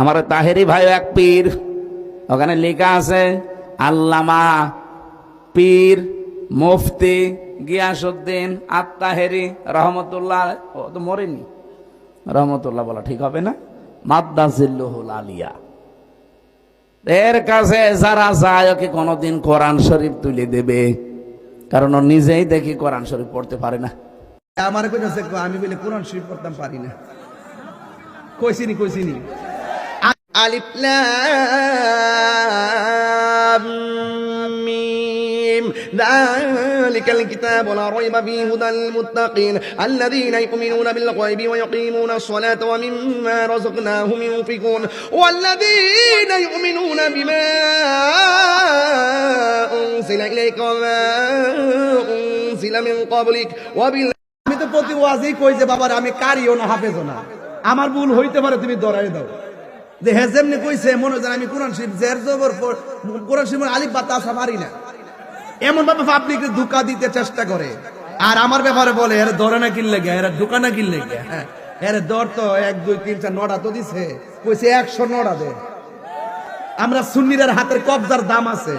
আমার তাহেরি ভাই এক পীর, ওখানে লেখা আছে আল্লামা পীর মুফতি গিয়াসউদ্দিন আত-তাহেরি রহমতুল্লাহ। ও তো মরেনি, রহমতুল্লাহ বলা ঠিক হবে না, মাদ্দাজিল্লুহুল আলিয়া। এর কাছে যারা যায় ওকে কোনোদিন কোরআন শরীফ তুলে দেবে, কারণ ও নিজেই দেখি কোরআন শরীফ পড়তে পারে না। আমার কইছে আমি বলে কোরআন শরীফ পড়তাম পারি না, কইছিনি আলিফ লাম মিম যালিকাল কিতাবু লা রাইবা ফীহি হুদাল লিল মুত্তাকিন আল্লাযীনা ইউমিনুনা বিল গায়বি ওয়া ইয়াকিমুনাস সালাতা ওয়া মিম্মা রাযাকনাহুম ইউনফিকুন ওয়াল্লাযীনা ইউমিনুনা বিমা উনজিলা ইলাইকা ওয়া মা উনজিলা মিন ক্বাবলিক ওয়া বিল। আমি তো প্রতি ওয়াজেই কই যে বাবার আমি কারিও না হাফেজও না, আমার ভুল হইতে পারে, তুমি ধরাই দাও। যে হ্যাঁ যেমনি কইছে মনে হয় আমি কোরআন শরীফ জের জবর কোরআন শরীফ আলিফ বা তা পারি না, এমন ভাবে পাবলিককে ধোঁকা দিতে চেষ্টা করে। আর আমার ব্যাপারে বলে এর ধরে না কিনলে গে, এর ধোঁকা না কিনলে গে। হ্যাঁ এর দর তো 1 2 3 4 9টা তো দিছে, কইছে 100 9টা দে। আমরা সুন্নিদের হাতের কবজার দাম আছে।